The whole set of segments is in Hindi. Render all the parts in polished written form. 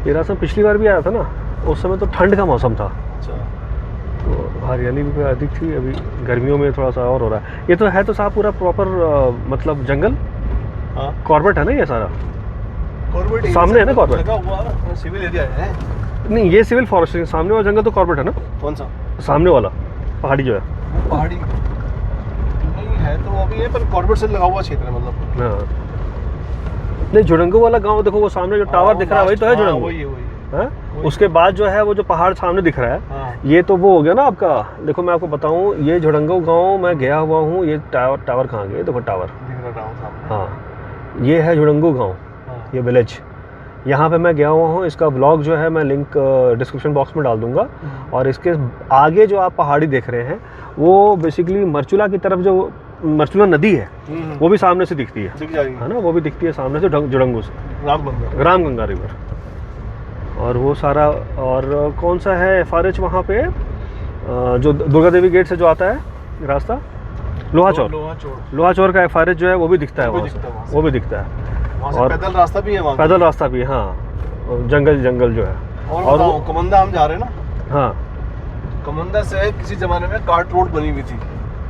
ये रास्ता पिछली बार भी आया था ना, उस समय तो ठंड का मौसम था, अच्छा। तो हरियाली भी अधिक थी। अभी गर्मियों में थोड़ा सा और हो रहा है। ये तो है तो साहब पूरा प्रॉपर मतलब जंगल, हाँ, कॉर्बेट है ना ये सारा? कॉर्बेट सामने है ना कॉर्बेट? लगा हुआ सिविल एरिया है। नहीं, ये सिविल फॉरेस्ट, सामने वाला जंगल तो कॉर्बेट है ना? कौन सा? सामने वाला पहाड़ी जो है। वो पहाड़ी नहीं है तो अभी है, पर कॉर्बेट से लगा हुआ क्षेत्र है मतलब। हाँ, नहीं झुड़ंगू वाला गांव देखो, वो सामने जो टावर दिख रहा है वही तो है झुड़ंगू। वही है। हाँ? उसके बाद जो है वो जो पहाड़ सामने दिख रहा है, हाँ। ये तो वो हो गया ना आपका। देखो मैं आपको बताऊं, ये झुड़ंगू गांव मैं गया हुआ हूँ। ये टावर कहाँ गया? देखो टावर दिख रहा है सामने। हाँ, ये है झुड़ंगू गांव, हाँ। ये विलेज। यहाँ पे मैं गया हुआ हूँ। इसका ब्लॉग जो है मैं लिंक डिस्क्रिप्शन बॉक्स में डाल दूंगा। और इसके आगे जो आप पहाड़ी देख रहे हैं वो बेसिकली मरचुला की तरफ, जो मरचुला नदी है वो भी सामने से दिखती है, दिख जाएगी है ना? वो भी दिखती है सामने से झुड़ंगू से, रामगंगा रिवर। और वो सारा, और कौन सा है एफआरएच वहाँ पे, जो दुर्गा देवी गेट से जो आता है रास्ता, लोहा चौर का एफआरएच जो है वो भी दिखता है वहाँ से, वो भी दिखता है। और पैदल रास्ता भी है वहाँ, पैदल रास्ता भी है हाँ, जंगल जो है। और वो कमंदा हम जा रहे हैं ना। हाँ, कमंदा से किसी जमाने में कार्ट रोड बनी हुई थी।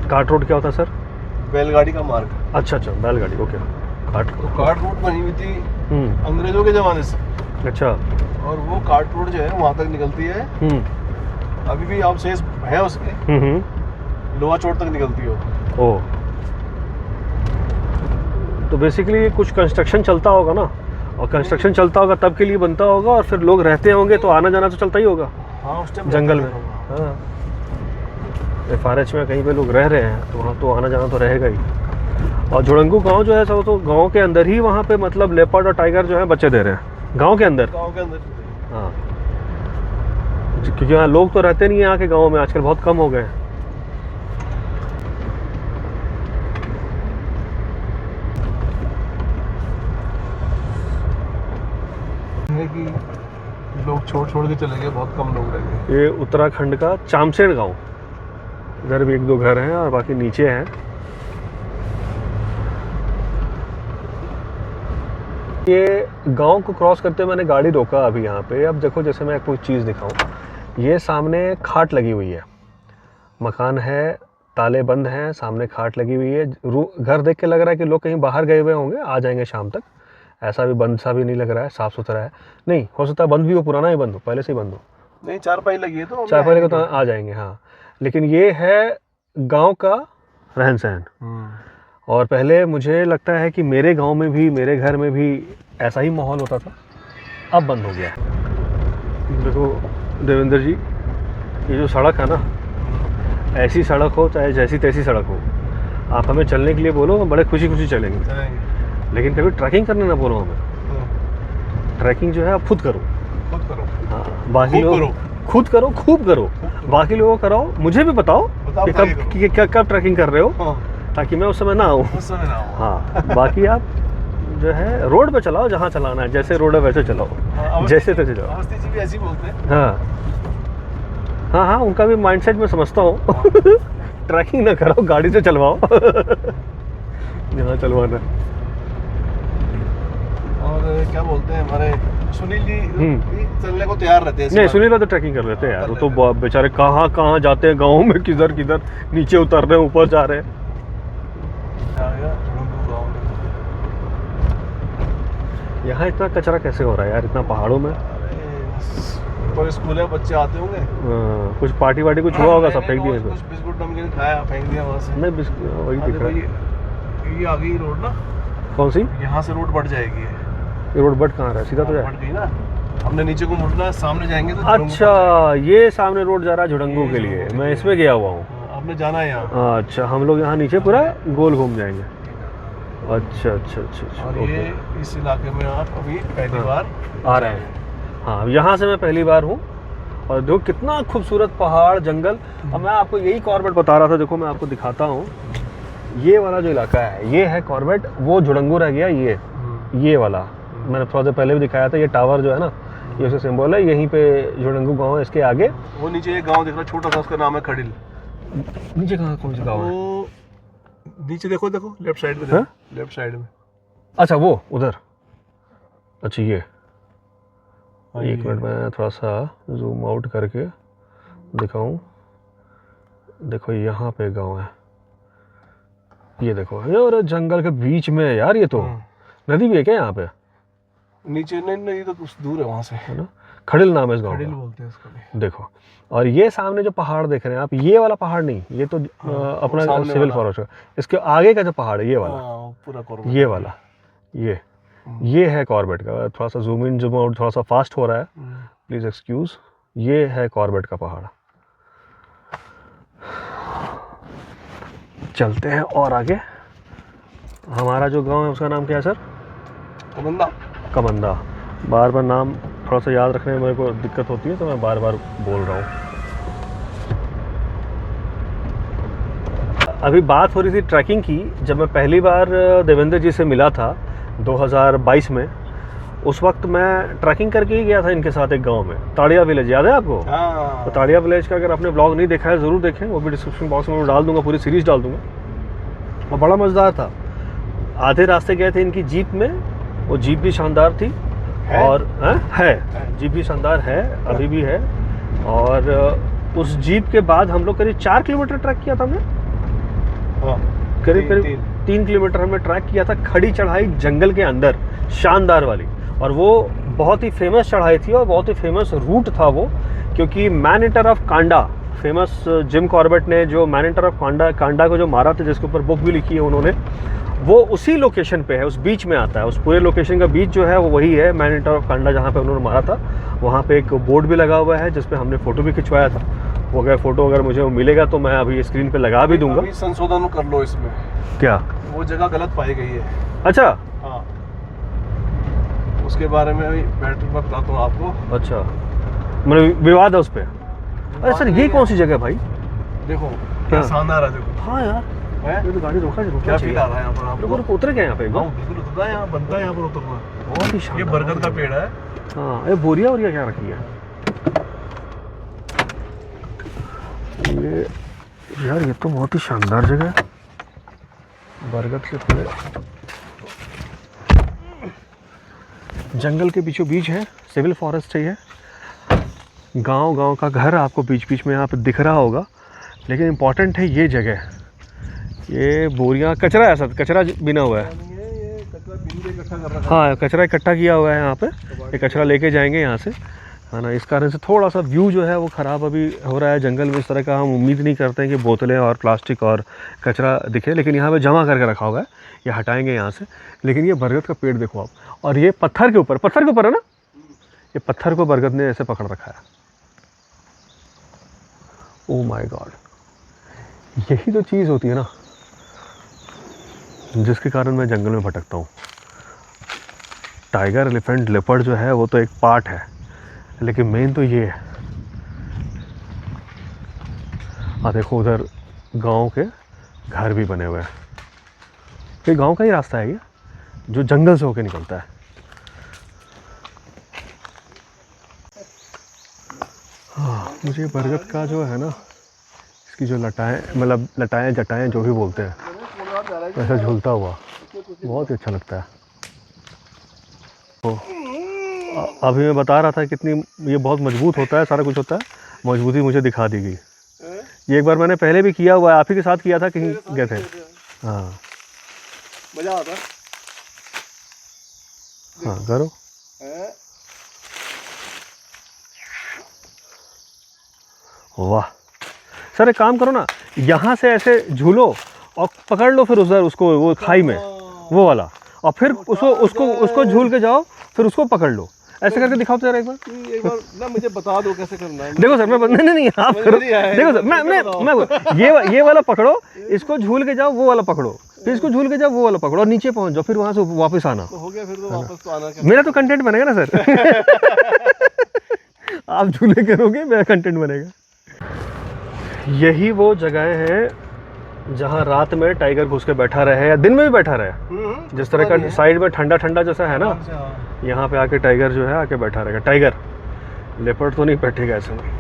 कार्ट रोड क्या होता है सर? बैलगाड़ी का मार्ग। अच्छा, बैलगाड़ी, ओके। कार्ट रोड बनी हुई थी अंग्रेजों के जमाने से। अच्छा। और वो कार्ट रोड जो है वहाँ तक निकलती है। अभी भी अवशेष है उसके। लोहा चोट तक निकलती है। ओ, तो बेसिकली कुछ कंस्ट्रक्शन चलता होगा ना, और कंस्ट्रक्शन चलता होगा तब के लिए बनता होगा, और फिर लोग रहते होंगे तो आना जाना तो चलता ही होगा। हाँ, उस टाइम जंगल में। हाँ, एफआरएच में कहीं पे लोग रह रहे हैं तो वहाँ तो आना जाना तो रहेगा ही। और झुड़ंगू गांव जो है सब तो गांव के अंदर ही, वहाँ पे मतलब लेपर्ड और टाइगर जो है बच्चे दे रहे हैं गांव के अंदर। हाँ, क्योंकि यहाँ लोग तो रहते नहीं है यहाँ के गाँव में, आजकल बहुत कम हो गए हैं। कि लोग छोड़ के चले गए, बहुत कम लोग रह गए। ये उत्तराखंड का चामसेड़ गांव, इधर भी एक दो घर हैं और बाकी नीचे हैं। ये गांव को क्रॉस करते हुए मैंने गाड़ी रोका अभी यहाँ पे। अब देखो, जैसे मैं कोई चीज़ दिखाऊं, ये सामने खाट लगी हुई है, मकान है, ताले बंद हैं, सामने खाट लगी हुई है। घर देख के लग रहा है कि लोग कहीं बाहर गए हुए होंगे, आ जाएंगे शाम तक। ऐसा भी बंद सा भी नहीं लग रहा है, साफ़ सुथरा है। नहीं, हो सकता है बंद भी हो, पुराना ही बंद हो, पहले से ही बंद हो। नहीं, चारपाई लगी है तो चारपाई तो आ जाएंगे हाँ। लेकिन ये है गांव का रहन सहन। और पहले मुझे लगता है कि मेरे गांव में भी, मेरे घर में भी ऐसा ही माहौल होता था, अब बंद हो गया। देखो देवेंद्र जी, ये जो सड़क है ना, ऐसी सड़क हो चाहे जैसी तैसी सड़क हो, आप हमें चलने के लिए बोलो, हम बड़े खुशी खुशी चलेंगे। लेकिन कभी ट्रैकिंग करने ना बोलो हमें। ट्रैकिंग जो है आप खुद करो। हाँ, बाकी लोग खुद करो, खूब करो। बाकी लोगों को कराओ, मुझे भी बताओ कि कब ट्रैकिंग कर रहे हो, ताकि मैं उस समय ना आऊँ। हाँ, बाकी आप जो है रोड पे चलाओ, जहाँ चलाना है, जैसे रोड है वैसे चलाओ, जैसे तैसे चलाओ। अवस्थी जी भी ऐसे ही बोलते हैं। हाँ हाँ, उनका भी माइंडसेट मैं समझता हूँ। ट्रैकिंग ना करो, गाड़ी से चलवाओ जहाँ चलवाना। और क्या बोलते हैं हमारे सुनील जी भी चलने को तैयार रहते हैं। नहीं, सुनील तो ट्रैकिंग कर लेते हैं यार, वो तो बेचारे कहाँ जाते हैं गाँव में, किधर नीचे उतर रहे हैं, ऊपर जा रहे हैं। यहाँ इतना कचरा कैसे हो रहा है यार, इतना पहाड़ों में? पर स्कूल है, बच्चे आते होंगे। कुछ पार्टी वार्टी कुछ हुआ होगा, सब फेंक दिए। कुछ बिस्कुट नमकीन खाया, फेंक दिया वहाँ से। नहीं, बिस्कुट वही दिख रहा है। ये आ गई रोड ना। कौन सी? यहाँ से रोड बढ़ जाएगी। ये रोड बढ़ कहाँ रहा है? सीधा तो बढ़ गई ना, हमने नीचे को मुड़ना है, सामने जाएंगे तो। अच्छा, ये सामने रोड जा रहा है झुड़ंगू के लिए, मैं इसमें गया हुआ हूँ। आपने जाना है यहाँ। अच्छा, हम लोग यहाँ नीचे पूरा गोल घूम जाएंगे। अच्छा। और ये इस इलाके में आप अभी पहली बार आ रहे हैं? हाँ, यहाँ से मैं पहली बार हूँ। और देखो कितना खूबसूरत पहाड़, जंगल। अब मैं आपको यही कॉर्बेट बता रहा था, देखो मैं आपको दिखाता हूँ। ये वाला जो इलाका है, ये है कॉर्बेट, वो झुड़ंगू रह गया ये वाला। मैंने थोड़ा देर पहले भी दिखाया था, ये टावर जो है ना, ये उसका सिंबल है। यहीं पे झुड़ंगू गाँव है, इसके आगे वो नीचे एक गाँव दिख रहा है छोटा सा, उसका नाम है खड़िल। नीचे कहाँ, कौन सा गाँव है? नीचे देखो लेफ्ट साइड में। हाँ? लेफ्ट साइड में। अच्छा, वो उधर। अच्छा, ये एक मिनट में थोड़ा सा जूम आउट करके दिखाऊं। देखो यहाँ पे गांव है, ये देखो, ये और जंगल के बीच में है यार। ये तो नदी भी है क्या यहाँ पे? नीचे नहीं तो कुछ दूर है वहाँ से, है ना। खड़िल नाम है इस गाँव खड़िल का। बोलते हैं इसको भी। देखो, और ये सामने जो पहाड़ देख रहे हैं आप, ये वाला पहाड़ नहीं, ये तो अपना सिविल फॉरेस्ट है। इसके आगे का जो पहाड़ है ये वाला, पूरा कॉर्बेट, ये वाला, ये है कॉर्बेट का। थोड़ा सा जूम इन जूम आउट थोड़ा सा फास्ट हो रहा है, प्लीज एक्सक्यूज। ये है कॉर्बेट का पहाड़। चलते हैं और आगे। हमारा जो गांव है उसका नाम क्या है सर? कमंदा। कमंदा। बार बार नाम थोड़ा सा याद रखने में मेरे को दिक्कत होती है, तो मैं बार बार बोल रहा हूँ। अभी बात हो रही थी ट्रैकिंग की। जब मैं पहली बार देवेंद्र जी से मिला था 2022 में, उस वक्त मैं ट्रैकिंग करके ही गया था इनके साथ एक गांव में, ताड़िया विलेज। याद है आपको? तो ताड़िया विलेज का अगर आपने ब्लॉग नहीं देखा है ज़रूर देखें, वो भी डिस्क्रिप्शन बॉक्स में डाल दूंगा, पूरी सीरीज़ डाल दूंगा। और बड़ा मज़ेदार था। आधे रास्ते गए थे इनकी जीप में, वो जीप भी शानदार थी और है जीप भी शानदार है, अभी भी है। और उस जीप के बाद हम लोग करीब 4 किलोमीटर ट्रैक किया था हमने, करीब 3 किलोमीटर हमने ट्रैक किया था। खड़ी चढ़ाई जंगल के अंदर, शानदार वाली। और वो बहुत ही फेमस चढ़ाई थी और बहुत ही फेमस रूट था वो, क्योंकि man eater of Kanda, famous Jim Corbett ने जो मैन ईटर ऑफ कांडा को जो मारा था, जिसके ऊपर बुक भी लिखी है उन्होंने, वो उसी लोकेशन पे है, उस बीच में आता है। उस पूरे लोकेशन का बीच जो है वो वही है, मैन ईटर ऑफ कांडा, जहाँ पे उन्होंने मारा था। वहाँ पे एक बोर्ड भी लगा हुआ है जिस पे हमने फ़ोटो भी खिंचवाया था। वो अगर फ़ोटो अगर मुझे मिलेगा तो मैं अभी स्क्रीन पे लगा भी दूंगा। अभी संशोधन कर लो इसमें। क्या? वो जगह गलत पाई गई है। अच्छा, हाँ, उसके बारे में अभी बैठ मैं बताता हूँ आपको। अच्छा, मतलब विवाद है उस पर? अरे सर, ये कौन सी जगह है भाई? देखो क्या शानदार है, देखो। हाँ यार, ये तो गाड़ी रोका क्या फील आ रहा है यहाँ पर आपको? उतर गए यहाँ पे? बिल्कुल उतरता है, यहाँ बनता है यहाँ पर उतरना। बहुत ही ये शानदार। बरगद का पेड़ है। हाँ, ये बोरिया वोरिया क्या रखी है ये यार? ये तो बहुत ही शानदार जगह है, बरगद के पेड़, जंगल के बीचों बीच है, सिविल फॉरेस्ट है ये। गांव का घर आपको बीच बीच में यहाँ पे दिख रहा होगा, लेकिन इम्पॉर्टेंट है ये जगह। ये बोरियां, कचरा है सर, कचरा बिना हुआ है। हाँ, कचरा इकट्ठा किया हुआ है यहाँ पे। ये कचरा लेके जाएंगे यहाँ से, है ना। इस कारण से थोड़ा सा व्यू जो है वो ख़राब अभी हो रहा है जंगल में। इस तरह का हम उम्मीद नहीं करते हैं कि बोतलें और प्लास्टिक और कचरा दिखे, लेकिन यहाँ पे जमा करके रखा हुआ है, ये हटाएंगे यहाँ से। लेकिन ये बरगद का पेड़ देखो आप, और ये पत्थर के ऊपर है ना, ये पत्थर को बरगद ने ऐसे पकड़ रखा है। ओह माय गॉड, यही तो चीज़ होती है ना जिसके कारण मैं जंगल में भटकता हूँ। टाइगर, एलिफेंट, लेपर्ड जो है वो तो एक पार्ट है, लेकिन मेन तो ये है। देखो उधर गांव के घर भी बने हुए हैं। ये गांव का ही रास्ता है ये, जो जंगल से होके निकलता है। हाँ, मुझे बरगद का जो है ना, इसकी जो लटाएं, मतलब लटाएं जटाएं जो भी बोलते हैं, ऐसा झूलता हुआ बहुत ही अच्छा लगता है। तो अभी मैं बता रहा था कितनी ये बहुत मजबूत होता है, सारा कुछ होता है, मजबूती मुझे दिखा दी गई। ये एक बार मैंने पहले भी किया हुआ है, आप ही के साथ किया था, कहीं गए थे। हाँ, मजा आता है। हाँ, करो। वाह सर, एक काम करो ना, यहाँ से ऐसे झूलो और पकड़ लो फिर उधर उसको, वो खाई में, वो वाला, और फिर उसको झूल के जाओ, फिर उसको पकड़ लो। ऐसे करके दिखाओ तो जरा एक बार ना, मुझे बता दो कैसे करना है। देखो सर, मैं नहीं आप करो। देखो सर, मैं ये वाला पकड़ो, इसको झूल के जाओ, वो वाला पकड़ो, फिर इसको झूल के जाओ, वो वाला पकड़ो, और नीचे पहुंच जाओ, फिर वहां से वापस आना। तो हो गया, फिर तो वापस तो आना। मेरा तो कंटेंट बनेगा ना सर। आप झूले करोगे, मेरा कंटेंट बनेगा। यही वो जगह है जहाँ रात में टाइगर घुस के बैठा रहे, या दिन में भी बैठा रहे। जिस तरह का साइड में ठंडा ठंडा जैसा है ना, यहाँ पे आके टाइगर जो है आके बैठा रहेगा। टाइगर, लेपर्ड तो नहीं बैठेगा ऐसे में।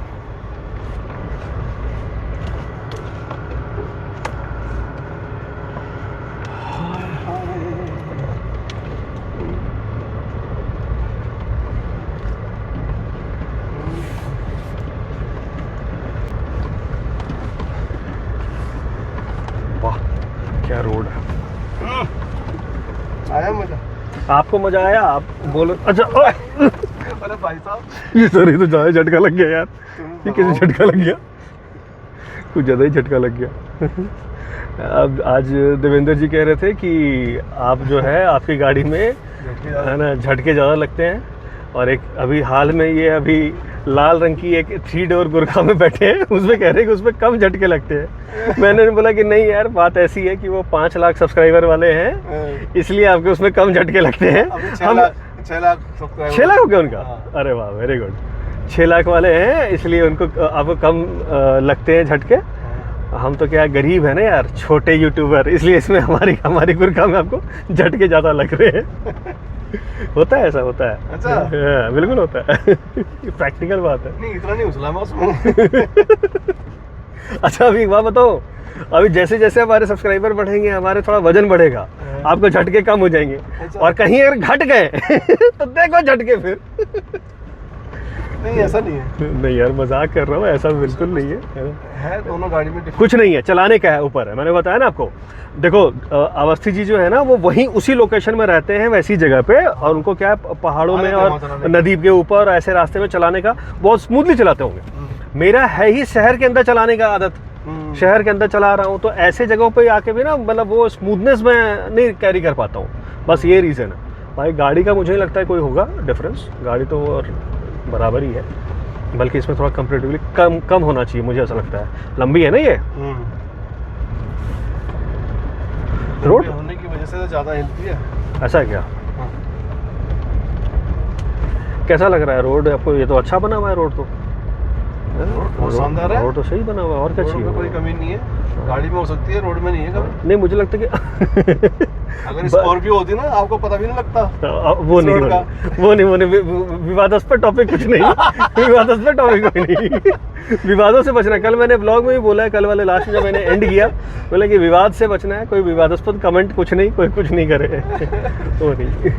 आपको मजा आया? आप बोलो। अच्छा अरे भाई साहब ये सर, ये तो ज़्यादा झटका लग गया यार। ये कैसे झटका लग गया? कुछ ज़्यादा ही झटका लग गया। अब आज देवेंद्र जी कह रहे थे कि आप जो है आपकी गाड़ी में है ना झटके ज़्यादा लगते हैं, और एक अभी हाल में ये अभी लाल रंग की एक 3 डोर गुरखा में बैठे हैं, उसमें कह रहे हैं कि उसमें कम झटके लगते हैं। मैंने बोला कि नहीं यार, बात ऐसी है कि वो 5 लाख सब्सक्राइबर वाले हैं, इसलिए आपके उसमें कम झटके लगते हैं। हम 6 लाख 6 लाख हो गया उनका? अरे वाह, वेरी गुड। 6 लाख वाले हैं, इसलिए उनको आपको कम लगते हैं झटके। हम तो क्या गरीब है ना यार, छोटे यूट्यूबर, इसलिए इसमें हमारी गुरखा में आपको झटके ज़्यादा लग रहे हैं। होता है, ऐसा होता है। अच्छा, बिल्कुल होता है। प्रैक्टिकल बात है। नहीं इतना नहीं उछला मैं उसमें। अच्छा अभी एक बात बताओ, अभी जैसे जैसे हमारे सब्सक्राइबर बढ़ेंगे हमारे थोड़ा वजन बढ़ेगा, आपको झटके कम हो जाएंगे। और कहीं अगर घट गए तो देखो झटके फिर। नहीं ऐसा नहीं है। नहीं यार, मजाक कर रहा हूँ, ऐसा बिल्कुल नहीं है दोनों गाड़ी में कुछ नहीं है, चलाने का है ऊपर है। मैंने बताया ना आपको। देखो अवस्थी जी जो है ना, वो वहीं उसी लोकेशन में रहते हैं, वैसी जगह पे, और उनको क्या है पहाड़ों में और नदी के ऊपर ऐसे रास्ते में चलाने का बहुत स्मूथली चलाते होंगे। मेरा है ही शहर के अंदर चलाने का आदत, शहर के अंदर चला रहा हूँ, तो ऐसे जगहों पे आके भी ना मतलब वो स्मूथनेस में नहीं कैरी कर पाता हूँ। बस ये रीज़न है भाई। गाड़ी का मुझे नहीं लगता है कोई होगा डिफरेंस, गाड़ी तो और बराबर ही है, बल्कि इसमें थोड़ा कंपेरेटिवली कम होना चाहिए, मुझे ऐसा लगता है। लंबी है ना ये रोड, होने की वजह से ज़्यादा हिलती है। ऐसा है क्या? कैसा लग रहा है रोड आपको? ये तो अच्छा बना हुआ है रोड तो। बहुत शानदार है। रोड तो सही बना हुआ है, और क्या चाहिए? कोई कमी नहीं है। गाड़ी में हो सकती है, रोड में नहीं है कभी। नहीं, मुझे लगता है कि अगर स्कॉर्पियो होती ना, आपको पता भी नहीं लगता। वो नहीं, विवादास्पद टॉपिक कुछ नहीं। विवादास्पद टॉपिक कोई नहीं। विवादों से बचना है। कल मैंने ब्लॉग में भी बोला है, कल वाले लास्ट में जब मैंने एंड किया, बोला कि विवाद से बचना है, कोई विवादास्पद कमेंट कुछ नहीं, कोई कुछ नहीं करे। वो नहीं।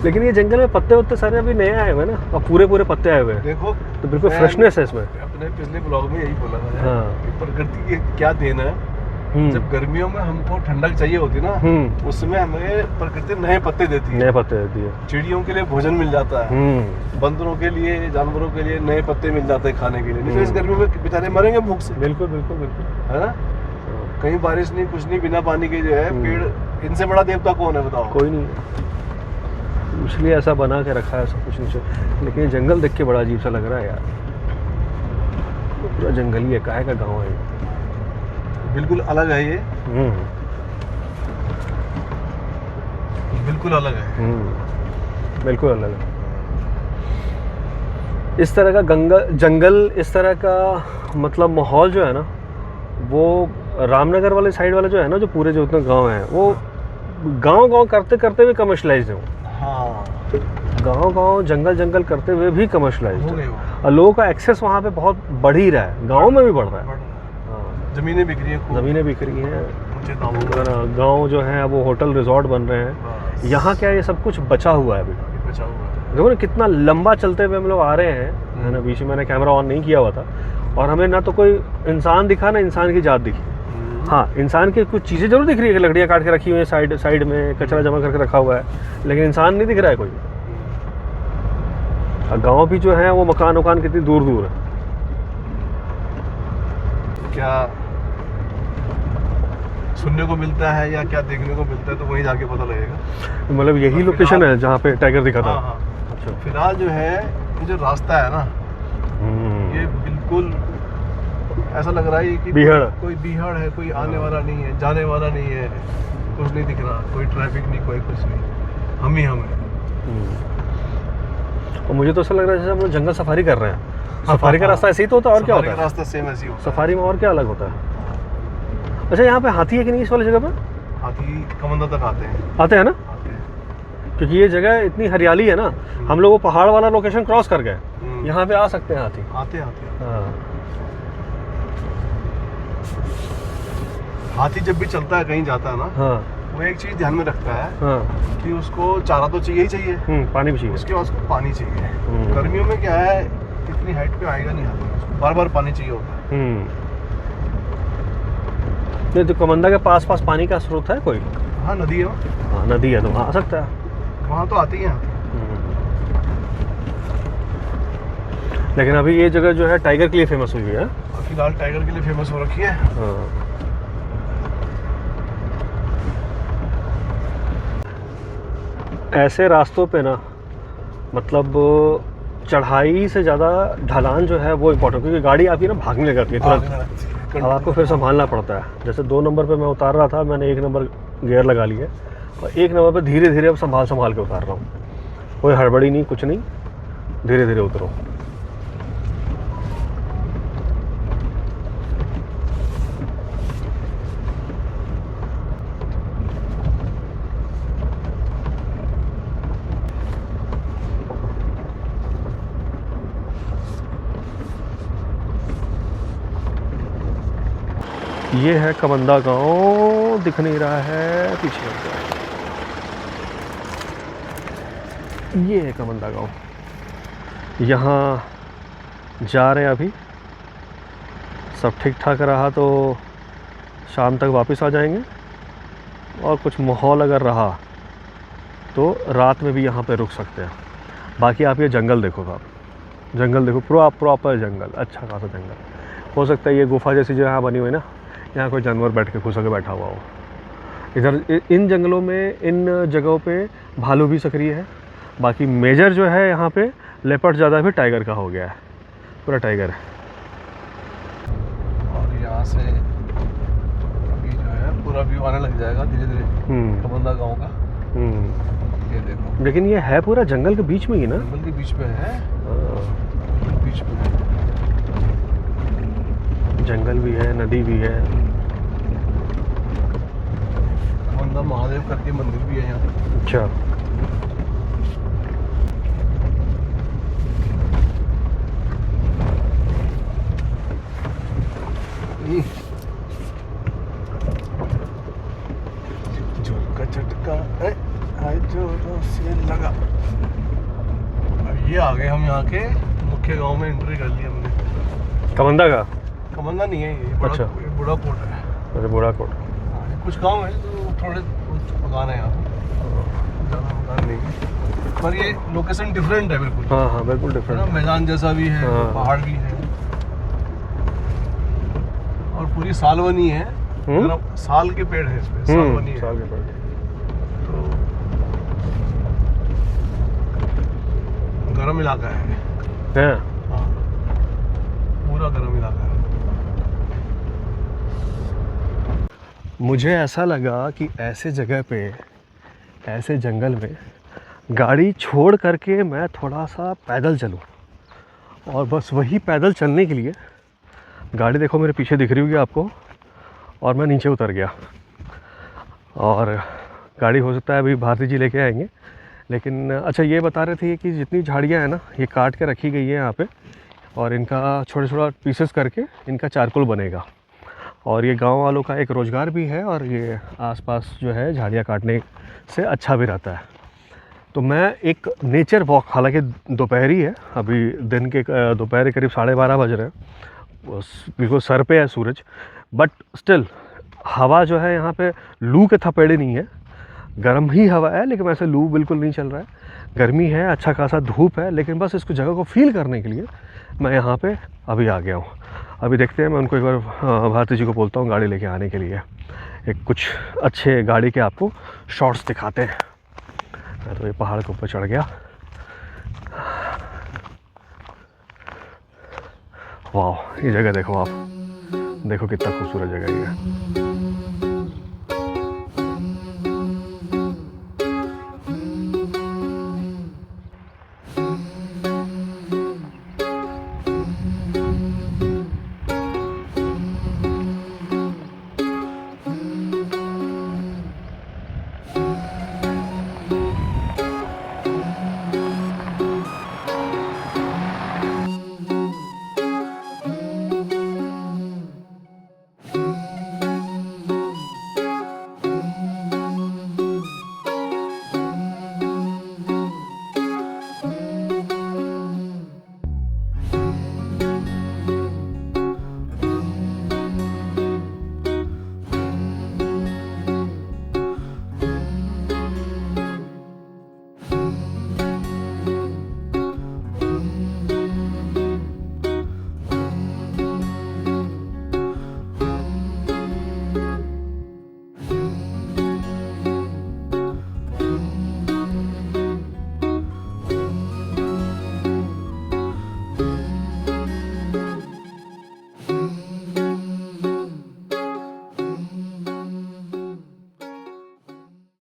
लेकिन ये जंगल में पत्ते वत्ते सारे अभी नए आए हुए हैं ना, अब पूरे पत्ते आए हुए हैं। देखो तो बिल्कुल फ्रेशनेस है इसमें। अपने पिछले ब्लॉग में यही बोला था। हाँ। कि प्रकृति की क्या देन है। जब गर्मियों में हमको ठंडक चाहिए होती ना, उसमें हमें प्रकृति नए पत्ते देती है। नए पत्ते देती है। चिड़ियों के लिए भोजन मिल जाता है, बंदरों के लिए, जानवरों के लिए नए पत्ते मिल जाते हैं खाने के लिए। नहीं तो इस गर्मी में बेचारे मरेंगे भूख से। बिल्कुल, है ना। कहीं बारिश नहीं, कुछ नहीं, बिना पानी के जो है पेड़, इनसे बड़ा देवता कौन है बताओ? कोई नहीं। इसलिए ऐसा बना के रखा है सब कुछ नीचे। लेकिन ये जंगल देख के बड़ा अजीब सा लग रहा है यार, पूरा जंगली है, काहे का गाँव है। बिल्कुल अलग है ये। बिल्कुल अलग है। बिल्कुल अलग है। इस तरह का जंगल, इस तरह का मतलब माहौल जो है ना, वो रामनगर वाले साइड वाला जो है ना, जो पूरे जो उतने गांव हैं, वो गांव करते करते भी कमर्शलाइज्ड है। हाँ, गांव जंगल करते हुए भी कमर्शलाइज्ड है, और लोगों का एक्सेस वहाँ पे बहुत बढ़ ही रहा है, गाँव में भी बढ़ रहा है। ज़मीनें बिक रही हैं, ज़मीनें बिक रही हैं, गाँव जो है वो होटल रिजॉर्ट बन रहे हैं। यहाँ क्या ये सब कुछ बचा हुआ है अभी, बचा हुआ है। देखो ना कितना लंबा चलते हुए हम लोग आ रहे हैं, है ना। बीच में मैंने कैमरा ऑन नहीं किया हुआ था, और हमें ना तो कोई इंसान दिखा, ना इंसान की जात दिखी। हाँ, इंसान की कुछ चीज़ें जरूर दिख रही है कि लकड़ियाँ काट के रखी हुई है साइड में, कचरा जमा करके रखा हुआ है, लेकिन इंसान नहीं दिख रहा है कोई। और गाँव भी जो है वो मकान कितनी दूर है। क्या सुनने को मिलता है या क्या देखने को मिलता है, तो वहीं जाके पता लगेगा। मतलब यही लोकेशन है जहाँ पे टाइगर दिखा था। हाँ। अच्छा, फिलहाल जो है ये जो रास्ता है ना, ये बिल्कुल ऐसा लग रहा है कि कोई बीहड़ है, कोई आने वाला नहीं है, जाने वाला नहीं है, कुछ नहीं दिख रहा, कोई ट्रैफिक नहीं, कोई कुछ नहीं, हम ही हम हैं। और मुझे तो ऐसा लग रहा है जैसे हम लोग जंगल सफारी कर रहे हैं। सफारी का रास्ता ऐसे ही तो होता है, और क्या होता है? रास्ता सेम ऐसे ही होता है। सफारी में और क्या अलग होता है? अच्छा, यहाँ पे हाथी है कि नहीं इस वाली जगह पे? हाथी कमंदा तक आते हैं ना, क्योंकि ये जगह इतनी हरियाली है ना। हम लोग वो पहाड़ वाला लोकेशन क्रॉस कर गए, यहाँ पे आ सकते हैं हाथी। आते हैं। हाँ। हाथी जब भी चलता है, कहीं जाता है ना, हाँ, वो एक चीज ध्यान में रखता है, हाँ, कि उसको चारा तो चाहिए ही चाहिए, पानी भी चाहिए, उसके बाद उसको पानी चाहिए। गर्मियों में क्या है, इतनी हाइट पे आएगा नहीं हाथी, बार पानी चाहिए होता है। नहीं तो कमंदा के पास पानी का स्रोत है कोई? हाँ नदी है वहाँ। हाँ नदी है तो वहाँ आ सकता है। वहाँ तो आती है। लेकिन अभी ये जगह जो है टाइगर के लिए फेमस हुई है। फिलहाल टाइगर के लिए फेमस हो रखी है। हाँ। ऐसे रास्तों पे ना मतलब चढ़ाई से ज़्यादा ढलान जो है वो इम्पोर्टेंट, क्योंकि गाड़ी आपकी ना भागने लगती है तुरंत। अब आपको फिर संभालना पड़ता है। जैसे 2 नंबर पे मैं उतार रहा था, मैंने 1 नंबर गियर लगा लिया और 1 नंबर पे धीरे धीरे अब संभाल के उतार रहा हूँ। कोई हड़बड़ी नहीं, कुछ नहीं, धीरे धीरे उतरो। ये है कमंदा गांव, दिख नहीं रहा है, पीछे हट जाए। ये है कमंदा गांव। यहाँ जा रहे हैं अभी। सब ठीक ठाक रहा तो शाम तक वापस आ जाएंगे, और कुछ माहौल अगर रहा तो रात में भी यहाँ पे रुक सकते हैं। बाकी आप ये जंगल देखो, आप जंगल देखो, प्रॉपर जंगल, अच्छा खासा जंगल। हो सकता है ये गुफा जैसी जो यहाँ बनी हुई ना, यहाँ कोई जानवर बैठ के घुसा के बैठा हुआ हो। इधर इन जंगलों में, इन जगहों पे भालू भी सक्रिय है। बाकी मेजर जो है यहाँ पे लेपर्ड ज़्यादा, भी टाइगर का हो गया है, पूरा टाइगर है। और यहाँ से अभी जो है पूरा व्यू आने लग जाएगा धीरे धीरे कमंदा गांव का। ये देखो, लेकिन ये है पूरा जंगल के बीच में ही ना, जंगल के बीच में है। बीच में जंगल भी है, नदी भी है। कमंदा महादेव करके मंदिर भी है यहाँ। अच्छा। झुमका झटका जोरों से लगा। अब ये आ गए हम यहाँ के मुख्य गांव में, एंट्री कर ली हमने। कमंदा का? कमंदा नहीं है ये, बड़ा, अच्छा। ये बूढ़ा कोट है। अरे बूढ़ा कोट। कुछ गांव है तो थोड़े मकान है यहाँ, ज़्यादा मकान नहीं है, पर ये लोकेशन डिफरेंट है बिल्कुल। हाँ हाँ बिल्कुल डिफरेंट है। मैदान जैसा भी है, हाँ। पहाड़ भी है, और पूरी सालवनी है। साल के पेड़ है इसमें, सालवनी है। साल के पेड़। तो गर्म इलाका है। हाँ, पूरा गर्म इलाका है। मुझे ऐसा लगा कि ऐसे जगह पे, ऐसे जंगल में गाड़ी छोड़ करके मैं थोड़ा सा पैदल चलूं, और बस वही पैदल चलने के लिए गाड़ी देखो मेरे पीछे दिख रही होगी आपको, और मैं नीचे उतर गया। और गाड़ी हो सकता है अभी भारती जी लेके आएंगे। लेकिन अच्छा, ये बता रहे थे कि जितनी झाड़ियाँ हैं ना, ये काट के रखी गई है यहाँ पे, और इनका छोटा पीसेस करके इनका चारकोल बनेगा। और ये गांव वालों का एक रोज़गार भी है, और ये आसपास जो है झाड़ियाँ काटने से अच्छा भी रहता है। तो मैं एक नेचर वॉक, हालांकि दोपहरी है अभी, दिन के दोपहर करीब 12:30 बज रहे हैं, बिल्कुल सर पे है सूरज, बट स्टिल हवा जो है यहाँ पे लू के थपेड़े नहीं है, गर्म ही हवा है, लेकिन वैसे लू बिल्कुल नहीं चल रहा है। गर्मी है, अच्छा खासा धूप है, लेकिन बस इसको जगह को फील करने के लिए मैं यहाँ पे अभी आ गया हूँ। अभी देखते हैं, मैं उनको एक बार भारती जी को बोलता हूँ गाड़ी लेके आने के लिए, एक कुछ अच्छे गाड़ी के आपको शॉट्स दिखाते हैं। मैं तो ये पहाड़ के ऊपर चढ़ गया। वाह, ये जगह देखो आप, देखो कितना खूबसूरत जगह ये है।